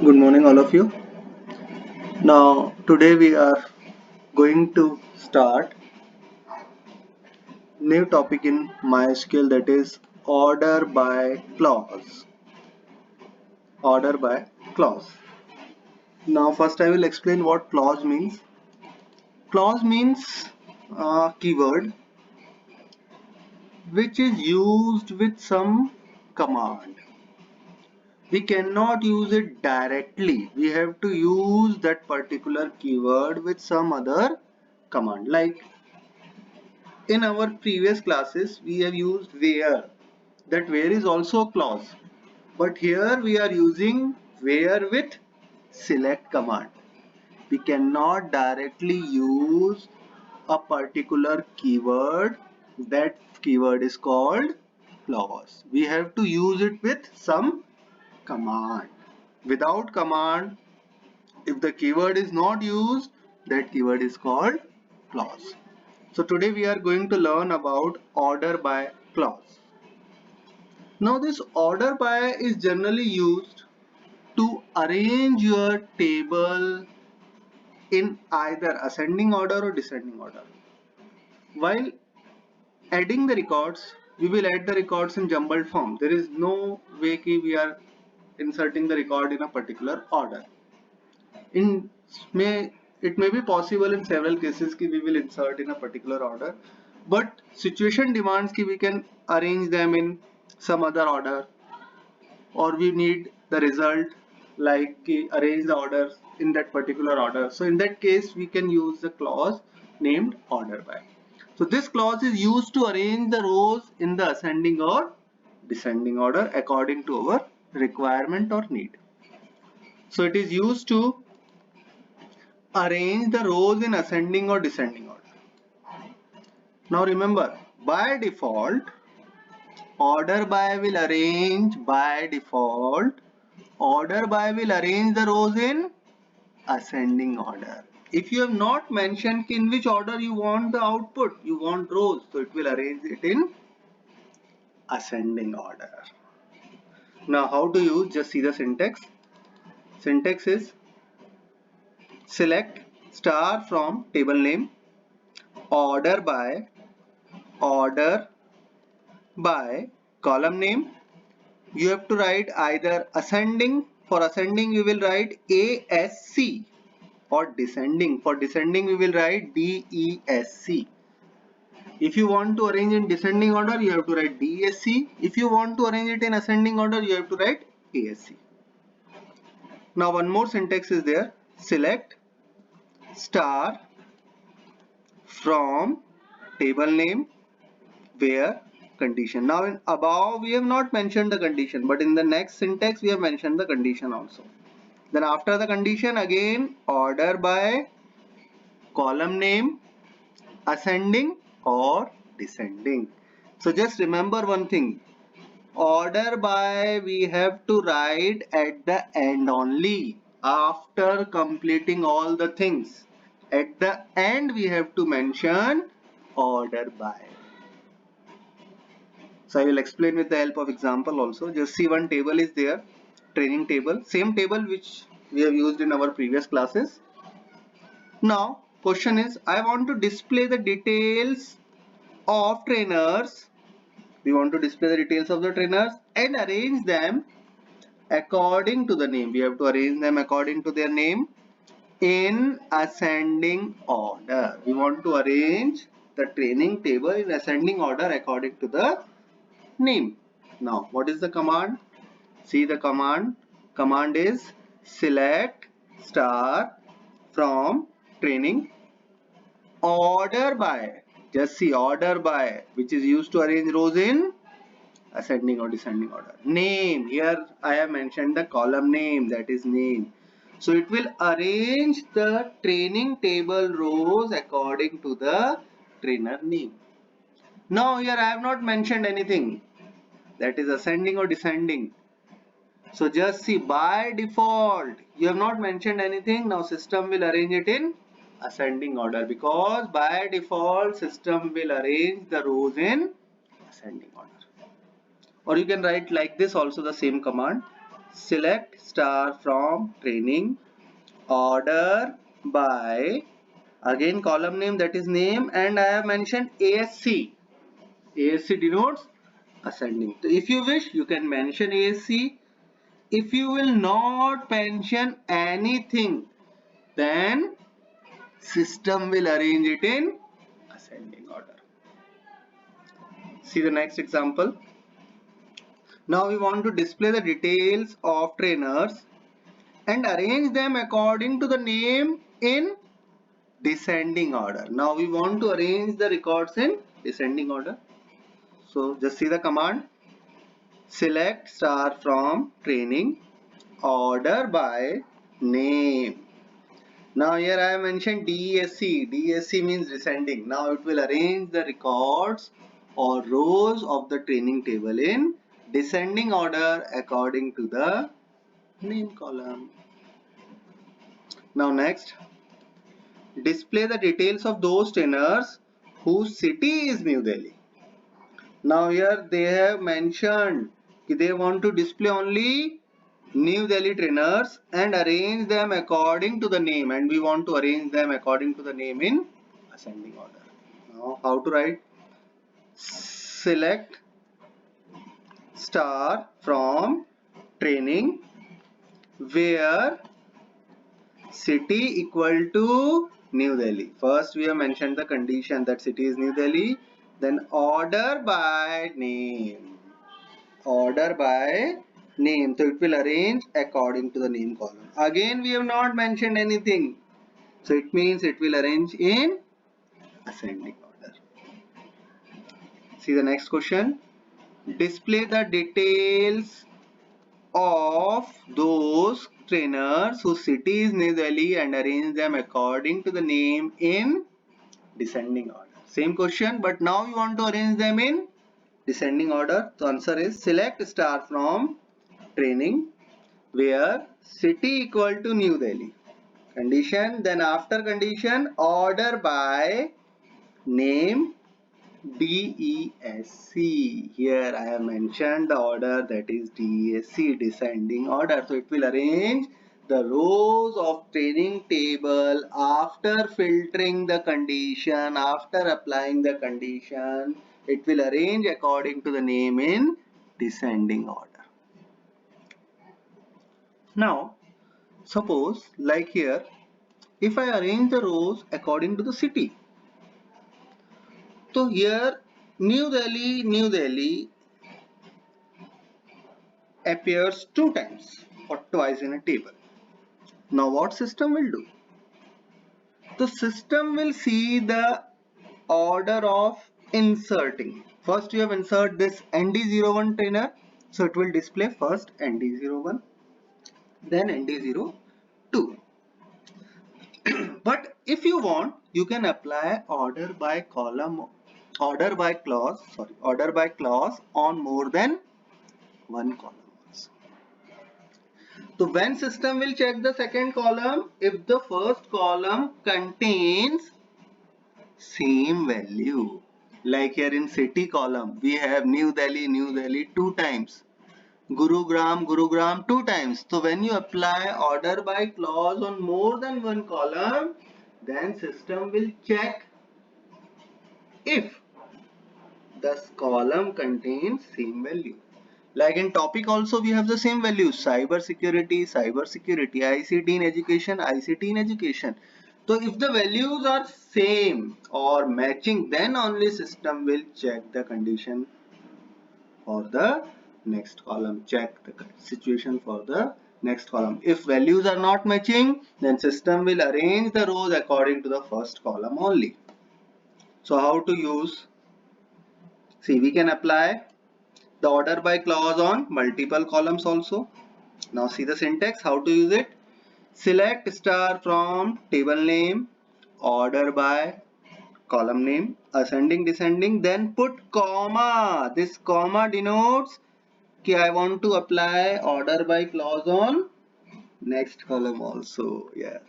Good morning, all of you. Now, today we are going to start new topic in MySQL, that is order by clause. Order by clause. Now, first I will explain what clause means. Clause means a keyword which is used with some command. We cannot use it directly. We have to use that particular keyword with some other command. Like in our previous classes, we have used where. That where is also a clause. But here we are using where with select command. We cannot directly use a particular keyword. That keyword is called clause. We have to use it with some command. Without command, if the keyword is not used, that keyword is called clause. So today we are going to learn about order by clause. Now this order by is generally used to arrange your table in either ascending order or descending order. While adding the records, we will add the records in jumbled form. There is no way that we are inserting the record in a particular order. In may it may be possible in several cases that we will insert in a particular order, but situation demands that we can arrange them in some other order, or we need the result like arrange the orders in that particular order. So in that case we can use the clause named order by. So this clause is used to arrange the rows in the ascending or descending order according to our requirement or need. So it is used to arrange the rows in ascending or descending order. Now remember, by default, order by will arrange by default. Order by will arrange the rows in ascending order. If you have not mentioned in which order you want the output, you want rows, so it will arrange it in ascending order. Now how to use? Just see the syntax. Syntax is select star from table name, order by column name. You have to write either ascending. For ascending we will write ASC, or descending. For descending we will write DESC. If you want to arrange in descending order, you have to write DSC. If you want to arrange it in ascending order, you have to write ASC. Now one more syntax is there. Select star from table name where condition. Now in above we have not mentioned the condition, but in the next syntax we have mentioned the condition also. Then after the condition, again order by column name ascending or descending. So just remember one thing, order by we have to write at the end only, after completing all the things. At the end we have to mention order by. So I will explain with the help of example also. Just see, one table is there, training table, same table which we have used in our previous classes. Now question is, I want to display the details of trainers. We want to display the details of the trainers and arrange them according to the name. We have to arrange them according to their name in ascending order. We want to arrange the training table in ascending order according to the name. Now what is the command? See the command. Command is select star from training order by. Just see, order by, which is used to arrange rows in ascending or descending order. Name, here I have mentioned the column name, that is name. So it will arrange the training table rows according to the trainer name. Now here I have not mentioned anything, that is ascending or descending. So just see, by default you have not mentioned anything. Now system will arrange it in ascending order, because by default system will arrange the rows in ascending order. Or you can write like this also, the same command, select star from training, order by, again column name, that is name, and I have mentioned ASC. ASC denotes ascending. So if you wish, you can mention ASC. If you will not mention anything, then system will arrange it in ascending order. See the next example. Now we want to display the details of trainers and arrange them according to the name in descending order. Now we want to arrange the records in descending order. So just see the command. Select star from training, order by name. Now here I have mentioned DSC. DSC means descending. Now it will arrange the records or rows of the training table in descending order according to the name column. Now next, display the details of those trainers whose city is New Delhi. Now here they have mentioned that they want to display only New Delhi trainers and arrange them according to the name, and we want to arrange them according to the name in ascending order. Now how to write? Select star from training where city equal to New Delhi. First we have mentioned the condition that city is New Delhi, then order by name. Order by name, so it will arrange according to the name column. Again we have not mentioned anything, so it means it will arrange in ascending order. See the next question. Display the details of those trainers whose city is New Delhi and arrange them according to the name in descending order. Same question, but now you want to arrange them in descending order. The answer is select star from training where city equal to New Delhi. Condition, then after condition, order by name DESC. Here I have mentioned the order, that is DESC, descending order. So it will arrange the rows of training table after filtering the condition, after applying the condition. It will arrange according to the name in descending order. Now suppose like here, if I arrange the rows according to the city, so here New Delhi appears 2 times or twice in a table. Now what system will do? The system will see the order of inserting. First you have insert this ND01 trainer, so it will display first ND01, then ND02. But if you want, you can apply order by clause on more than one column also. So when system will check the second column, if the first column contains same value, like here in city column we have New Delhi 2 times, Gurugram 2 times. So when you apply order by clause on more than one column, then system will check if this column contains same value. Like in topic also we have the same values: cyber security, ICT in education. So if the values are same or matching, then only system will check the condition for the next column, check the situation for the next column. If values are not matching, then system will arrange the rows according to the first column only. So how to use? See, we can apply the order by clause on multiple columns also. Now see the syntax, how to use it. Select star from table name, order by column name, ascending descending, then put comma. This comma denotes that I want to apply order by clause on next column also. Yes,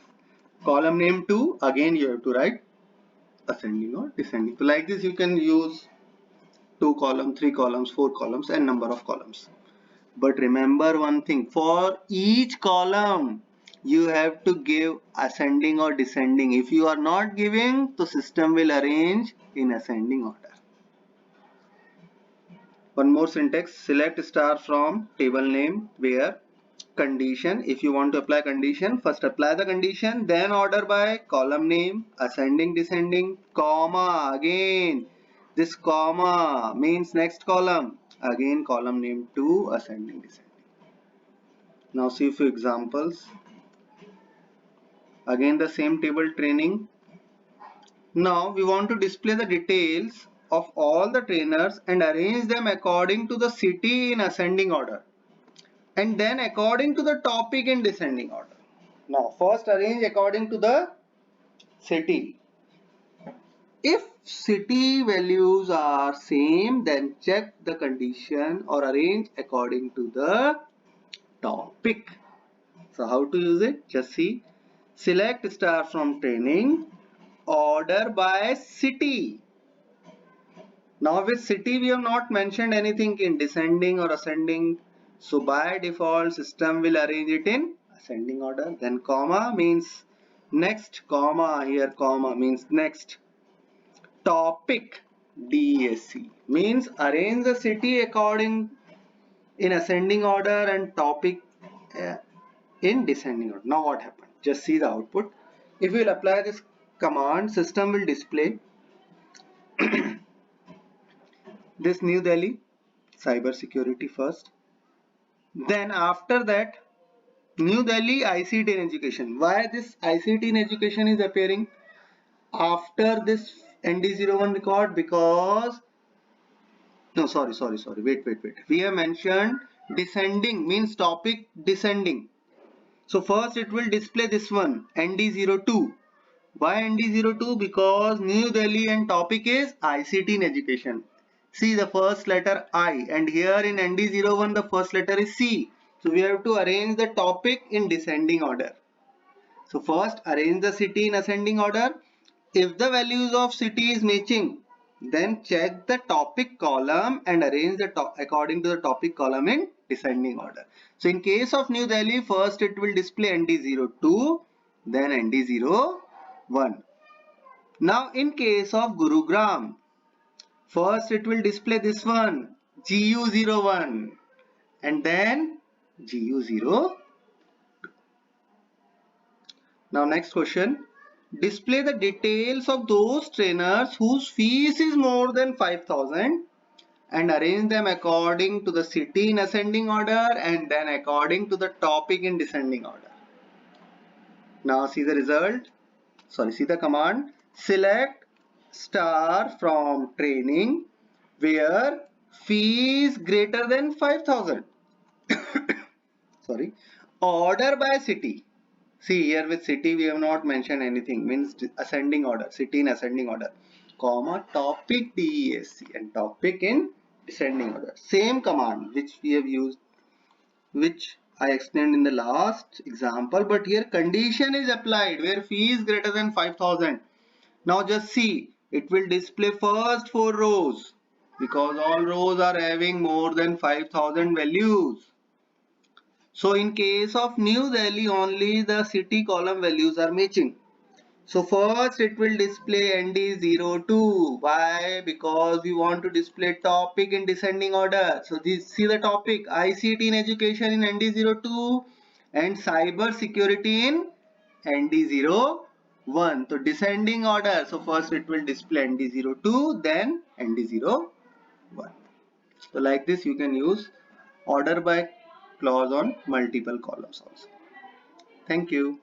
column name 2, again you have to write ascending or descending. So like this you can use 2 columns, 3 columns, 4 columns and number of columns. But remember one thing, for each column you have to give ascending or descending. If you are not giving, the system will arrange in ascending order. One more syntax, select star from table name where condition. If you want to apply condition, first apply the condition, then order by column name, ascending, descending, comma, again this comma means next column, again column name to ascending, descending. Now see a few examples. Again the same table training. Now we want to display the details of all the trainers and arrange them according to the city in ascending order, and then according to the topic in descending order. Now first arrange according to the city. If city values are same, then check the condition or arrange according to the topic. So how to use it? Just see. Select star from training, order by city. Now with city we have not mentioned anything in descending or ascending. So by default system will arrange it in ascending order. Then comma means next, comma here comma means next. Topic DSC means arrange the city according in ascending order and topic in descending order. Now what happened? Just see the output. If we will apply this command, system will display this New Delhi cyber security first. Then after that New Delhi ICT in education. Why this ICT in education is appearing after this ND01 record? Because no, sorry. Wait. We have mentioned descending means topic descending. So first it will display this one ND02. Why ND02? Because New Delhi and topic is ICT in education. See the first letter I, and here in ND01 the first letter is C. So we have to arrange the topic in descending order. So first arrange the city in ascending order. If the values of city is matching, then check the topic column and arrange the according to the topic column in descending order. So in case of New Delhi, first it will display ND02, then ND01. Now in case of Gurugram, first it will display this one GU01 and then GU02. Now next question. Display the details of those trainers whose fees is more than 5,000 and arrange them according to the city in ascending order and then according to the topic in descending order. Now see the result. See the command. Select star from training where fees greater than 5,000. Order by city. See here with city we have not mentioned anything, means ascending order, city in ascending order, comma topic DESC and topic in descending order. Same command which we have used, which I explained in the last example, but here condition is applied where fee is greater than 5,000. Now just see, it will display first 4 rows because all rows are having more than 5,000 values. So in case of New Delhi, only the city column values are matching. So first it will display ND02. Why? Because we want to display topic in descending order. So this, see the topic ICT in education in ND02 and cyber security in ND01. So descending order. So first it will display ND02, then ND01. So like this you can use order by clause on multiple columns also. Thank you.